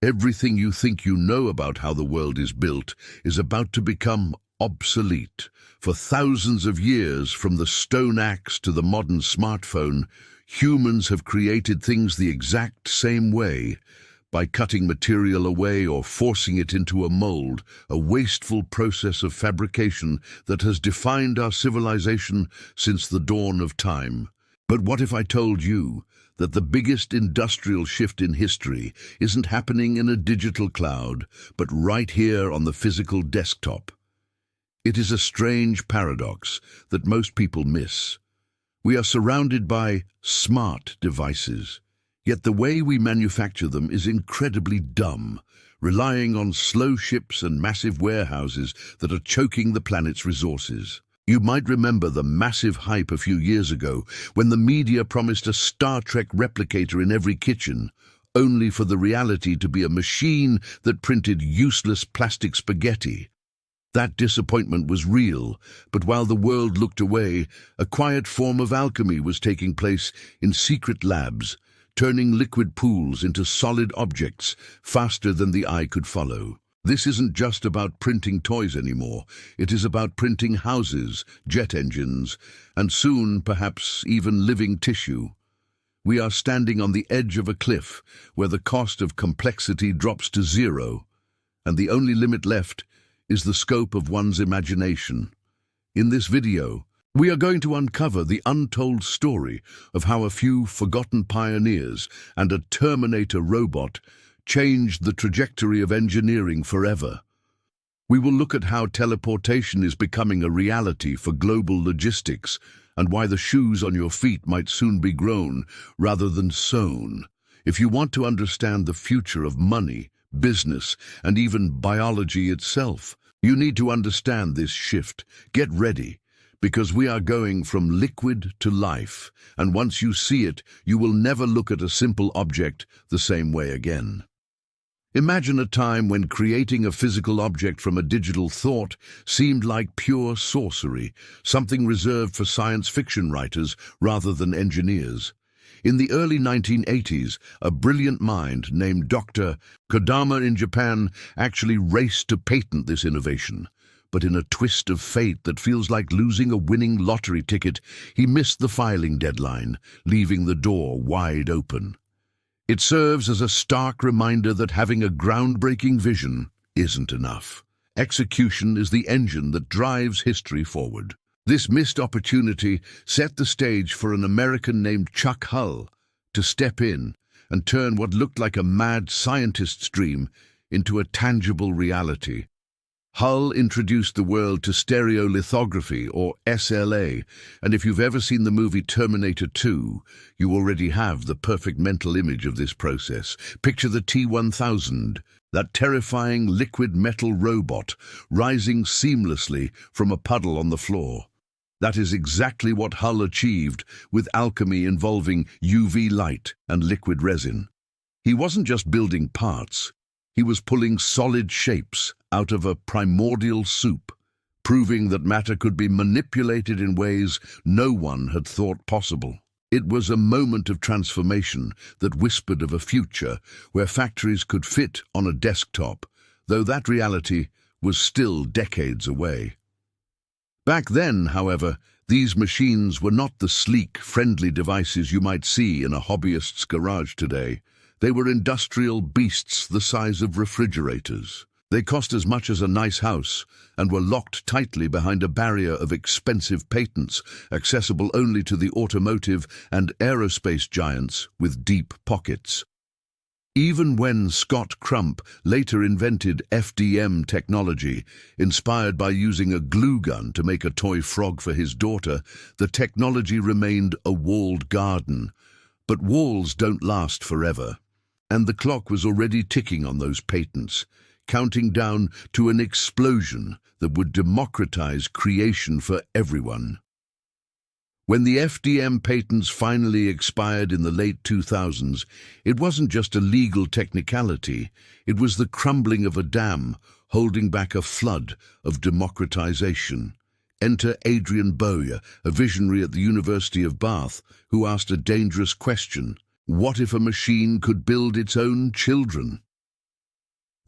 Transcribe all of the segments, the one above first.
Everything you think you know about how the world is built is about to become obsolete. For thousands of years, from the stone axe to the modern smartphone, humans have created things the exact same way, by cutting material away or forcing it into a mold, a wasteful process of fabrication that has defined our civilization since the dawn of time. But what if I told you that the biggest industrial shift in history isn't happening in a digital cloud, but right here on the physical desktop? It is a strange paradox that most people miss. We are surrounded by smart devices, yet the way we manufacture them is incredibly dumb, relying on slow ships and massive warehouses that are choking the planet's resources. You might remember the massive hype a few years ago when the media promised a Star Trek replicator in every kitchen, only for the reality to be a machine that printed useless plastic spaghetti. That disappointment was real, but while the world looked away, a quiet form of alchemy was taking place in secret labs, turning liquid pools into solid objects faster than the eye could follow. This isn't just about printing toys anymore. It is about printing houses, jet engines, and soon, perhaps, even living tissue. We are standing on the edge of a cliff where the cost of complexity drops to zero, and the only limit left is the scope of one's imagination. In this video, we are going to uncover the untold story of how a few forgotten pioneers and a Terminator robot changed the trajectory of engineering forever. We will look at how teleportation is becoming a reality for global logistics and why the shoes on your feet might soon be grown rather than sewn. If you want to understand the future of money, business, and even biology itself, you need to understand this shift. Get ready, because we are going from liquid to life, and once you see it, you will never look at a simple object the same way again. Imagine a time when creating a physical object from a digital thought seemed like pure sorcery, something reserved for science fiction writers rather than engineers. In the early 1980s, a brilliant mind named Dr. Kodama in Japan actually raced to patent this innovation. But in a twist of fate that feels like losing a winning lottery ticket, he missed the filing deadline, leaving the door wide open. It serves as a stark reminder that having a groundbreaking vision isn't enough. Execution is the engine that drives history forward. This missed opportunity set the stage for an American named Chuck Hull to step in and turn what looked like a mad scientist's dream into a tangible reality. Hull introduced the world to stereolithography, or SLA, and if you've ever seen the movie Terminator 2, you already have the perfect mental image of this process. Picture the T-1000, that terrifying liquid metal robot rising seamlessly from a puddle on the floor. That is exactly what Hull achieved with alchemy involving UV light and liquid resin. He wasn't just building parts, he was pulling solid shapes out of a primordial soup, proving that matter could be manipulated in ways no one had thought possible. It was a moment of transformation that whispered of a future where factories could fit on a desktop, though that reality was still decades away. Back then, however, these machines were not the sleek, friendly devices you might see in a hobbyist's garage today. They were industrial beasts the size of refrigerators. They cost as much as a nice house and were locked tightly behind a barrier of expensive patents, accessible only to the automotive and aerospace giants with deep pockets. Even when Scott Crump later invented FDM technology, inspired by using a glue gun to make a toy frog for his daughter, the technology remained a walled garden. But walls don't last forever, and the clock was already ticking on those patents, counting down to an explosion that would democratize creation for everyone. When the FDM patents finally expired in the late 2000s, it wasn't just a legal technicality, it was the crumbling of a dam holding back a flood of democratization. Enter Adrian Bowyer, a visionary at the University of Bath, who asked a dangerous question: what if a machine could build its own children?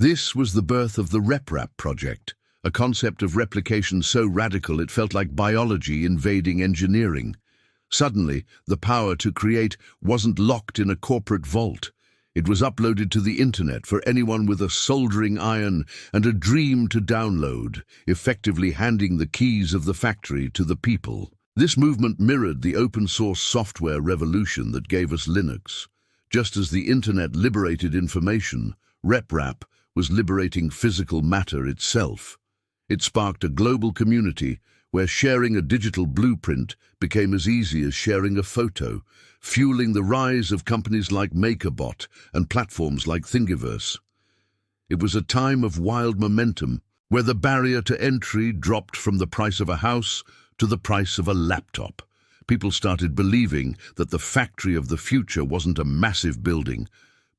This was the birth of the RepRap project, a concept of replication so radical it felt like biology invading engineering. Suddenly, the power to create wasn't locked in a corporate vault. It was uploaded to the internet for anyone with a soldering iron and a dream to download, effectively handing the keys of the factory to the people. This movement mirrored the open-source software revolution that gave us Linux. Just as the internet liberated information, RepRap was liberating physical matter itself. It sparked a global community where sharing a digital blueprint became as easy as sharing a photo, fueling the rise of companies like MakerBot and platforms like Thingiverse. It was a time of wild momentum, where the barrier to entry dropped from the price of a house to the price of a laptop. People started believing that the factory of the future wasn't a massive building,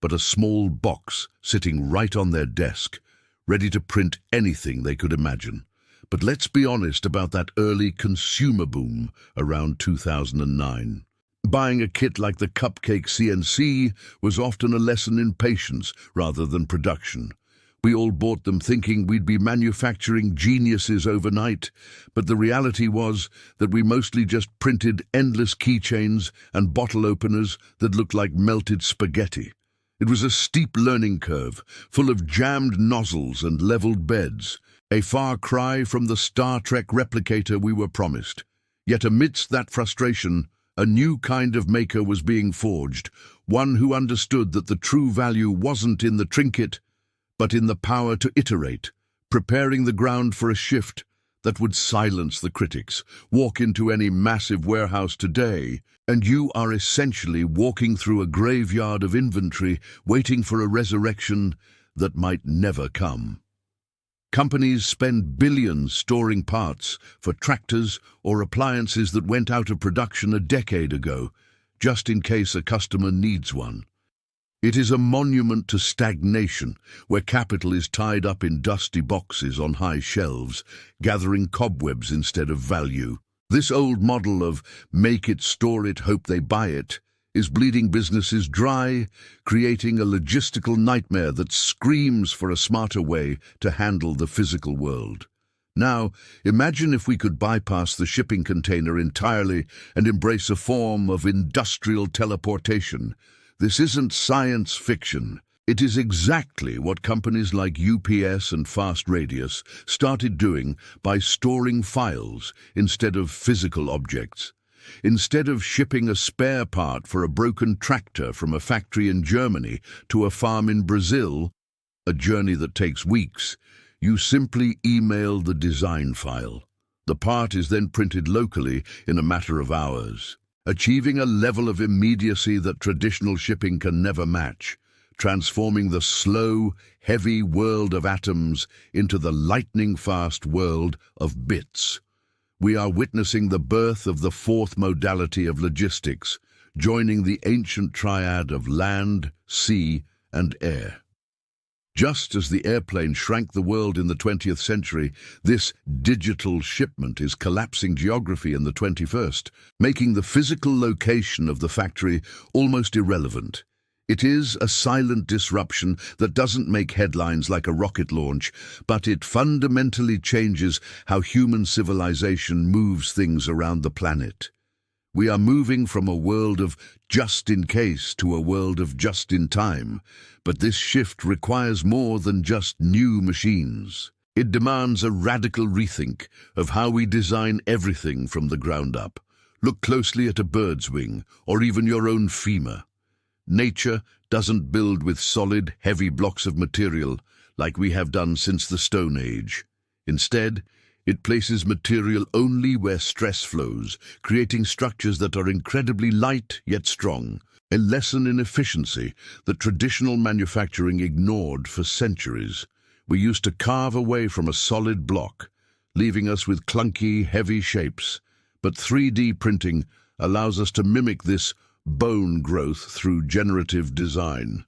but a small box sitting right on their desk, ready to print anything they could imagine. But let's be honest about that early consumer boom around 2009. Buying a kit like the Cupcake CNC was often a lesson in patience rather than production. We all bought them thinking we'd be manufacturing geniuses overnight, but the reality was that we mostly just printed endless keychains and bottle openers that looked like melted spaghetti. It was a steep learning curve, full of jammed nozzles and leveled beds, a far cry from the Star Trek replicator we were promised. Yet amidst that frustration, a new kind of maker was being forged, one who understood that the true value wasn't in the trinket, but in the power to iterate, preparing the ground for a shift that would silence the critics. Walk into any massive warehouse today, and you are essentially walking through a graveyard of inventory, waiting for a resurrection that might never come. Companies spend billions storing parts for tractors or appliances that went out of production a decade ago, just in case a customer needs one. It is a monument to stagnation, where capital is tied up in dusty boxes on high shelves, gathering cobwebs instead of value. This old model of make it, store it, hope they buy it is bleeding businesses dry, creating a logistical nightmare that screams for a smarter way to handle the physical world. Now, imagine if we could bypass the shipping container entirely and embrace a form of industrial teleportation. This isn't science fiction. It is exactly what companies like UPS and Fast Radius started doing by storing files instead of physical objects. Instead of shipping a spare part for a broken tractor from a factory in Germany to a farm in Brazil, a journey that takes weeks, you simply email the design file. The part is then printed locally in a matter of hours, achieving a level of immediacy that traditional shipping can never match, transforming the slow, heavy world of atoms into the lightning-fast world of bits. We are witnessing the birth of the fourth modality of logistics, joining the ancient triad of land, sea, and air. Just as the airplane shrank the world in the 20th century, this digital shipment is collapsing geography in the 21st, making the physical location of the factory almost irrelevant. It is a silent disruption that doesn't make headlines like a rocket launch, but it fundamentally changes how human civilization moves things around the planet. We are moving from a world of just in case to a world of just in time, but this shift requires more than just new machines. It demands a radical rethink of how we design everything from the ground up. Look closely at a bird's wing, or even your own femur. Nature doesn't build with solid, heavy blocks of material like we have done since the Stone Age. Instead, it places material only where stress flows, creating structures that are incredibly light yet strong, a lesson in efficiency that traditional manufacturing ignored for centuries. We used to carve away from a solid block, leaving us with clunky, heavy shapes, but 3D printing allows us to mimic this bone growth through generative design.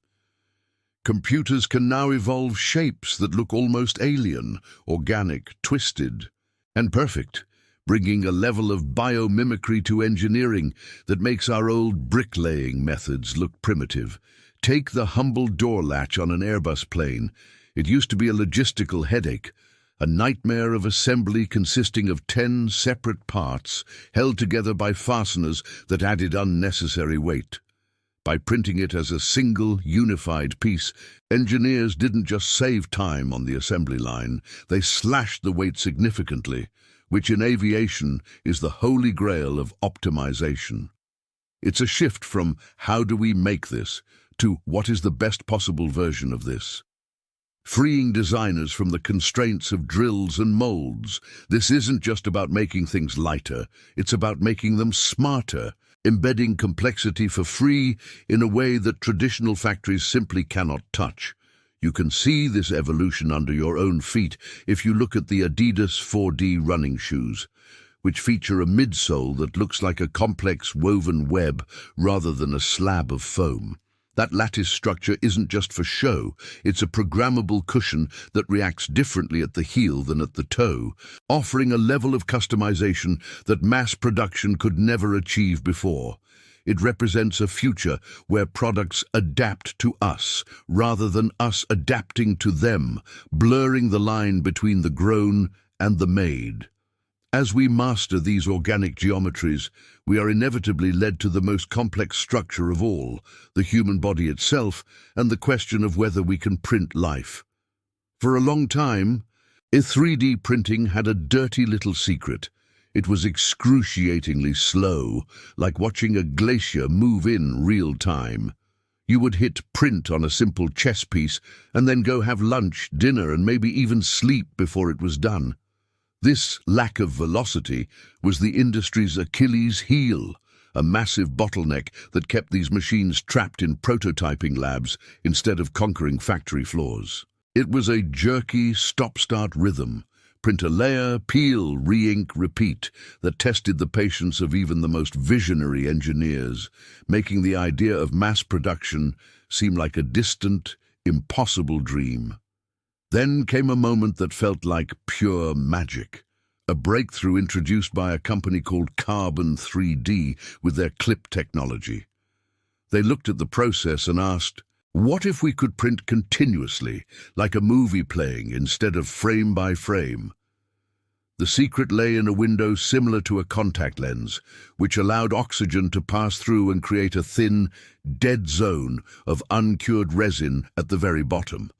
Computers can now evolve shapes that look almost alien, organic, twisted, and perfect, bringing a level of biomimicry to engineering that makes our old bricklaying methods look primitive. Take the humble door latch on an Airbus plane. It used to be a logistical headache, a nightmare of assembly consisting of 10 separate parts held together by fasteners that added unnecessary weight. By printing it as a single, unified piece, engineers didn't just save time on the assembly line, they slashed the weight significantly, which in aviation is the holy grail of optimization. It's a shift from "how do we make this" to "what is the best possible version of this?" Freeing designers from the constraints of drills and molds. This isn't just about making things lighter, it's about making them smarter, embedding complexity for free in a way that traditional factories simply cannot touch. You can see this evolution under your own feet if you look at the Adidas 4D running shoes, which feature a midsole that looks like a complex woven web rather than a slab of foam. That lattice structure isn't just for show, it's a programmable cushion that reacts differently at the heel than at the toe, offering a level of customization that mass production could never achieve before. It represents a future where products adapt to us, rather than us adapting to them, blurring the line between the grown and the made. As we master these organic geometries, we are inevitably led to the most complex structure of all, the human body itself, and the question of whether we can print life. For a long time, 3D printing had a dirty little secret. It was excruciatingly slow, like watching a glacier move in real time. You would hit print on a simple chess piece and then go have lunch, dinner, and maybe even sleep before it was done. This lack of velocity was the industry's Achilles heel, a massive bottleneck that kept these machines trapped in prototyping labs instead of conquering factory floors. It was a jerky, stop-start rhythm, print a layer, peel, re-ink, repeat, that tested the patience of even the most visionary engineers, making the idea of mass production seem like a distant, impossible dream. Then came a moment that felt like pure magic, a breakthrough introduced by a company called Carbon 3D with their clip technology. They looked at the process and asked, what if we could print continuously, like a movie playing instead of frame by frame? The secret lay in a window similar to a contact lens, which allowed oxygen to pass through and create a thin, dead zone of uncured resin at the very bottom.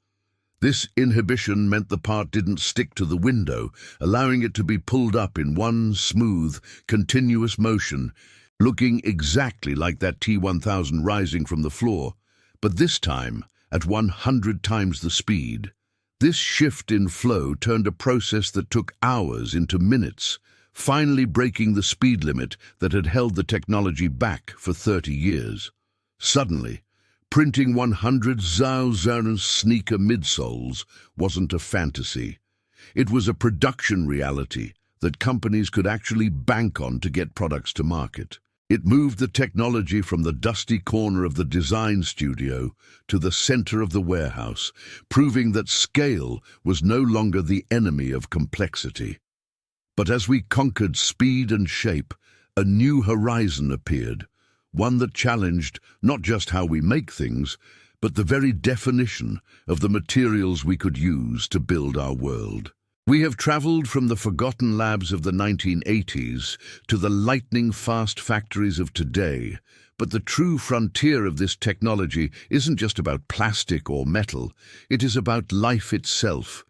This inhibition meant the part didn't stick to the window, allowing it to be pulled up in one smooth, continuous motion, looking exactly like that T1000 rising from the floor, but this time at 100 times the speed. This shift in flow turned a process that took hours into minutes, finally breaking the speed limit that had held the technology back for 30 years. Suddenly, printing 100,000 sneaker midsoles wasn't a fantasy. It was a production reality that companies could actually bank on to get products to market. It moved the technology from the dusty corner of the design studio to the center of the warehouse, proving that scale was no longer the enemy of complexity. But as we conquered speed and shape, a new horizon appeared, one that challenged not just how we make things, but the very definition of the materials we could use to build our world. We have traveled from the forgotten labs of the 1980s to the lightning-fast factories of today, but the true frontier of this technology isn't just about plastic or metal, it is about life itself.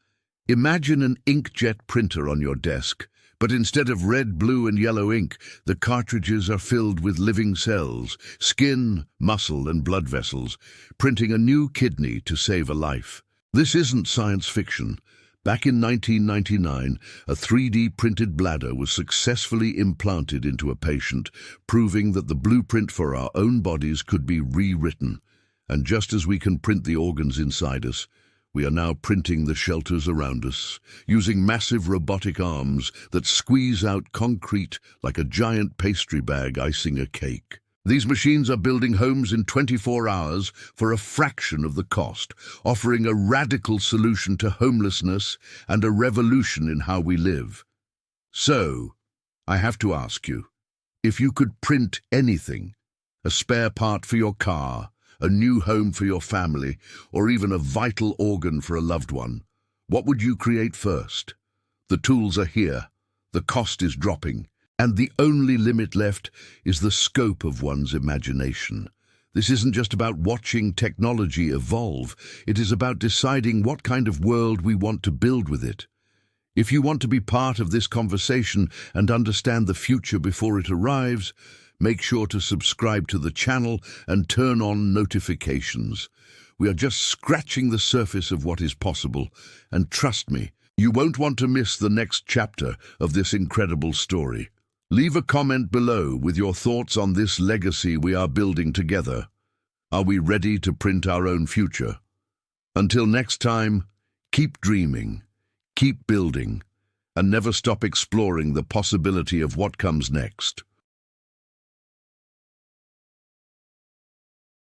Imagine an inkjet printer on your desk, but instead of red, blue, and yellow ink, the cartridges are filled with living cells, skin, muscle, and blood vessels, printing a new kidney to save a life. This isn't science fiction. Back in 1999, a 3D printed bladder was successfully implanted into a patient, proving that the blueprint for our own bodies could be rewritten. And just as we can print the organs inside us, we are now printing the shelters around us, using massive robotic arms that squeeze out concrete like a giant pastry bag icing a cake. These machines are building homes in 24 hours for a fraction of the cost, offering a radical solution to homelessness and a revolution in how we live. So, I have to ask you, if you could print anything, a spare part for your car, a new home for your family, or even a vital organ for a loved one, what would you create first? The tools are here, the cost is dropping, and the only limit left is the scope of one's imagination. This isn't just about watching technology evolve, it is about deciding what kind of world we want to build with it. If you want to be part of this conversation and understand the future before it arrives, make sure to subscribe to the channel and turn on notifications. We are just scratching the surface of what is possible, and trust me, you won't want to miss the next chapter of this incredible story. Leave a comment below with your thoughts on this legacy we are building together. Are we ready to print our own future? Until next time, keep dreaming, keep building, and never stop exploring the possibility of what comes next.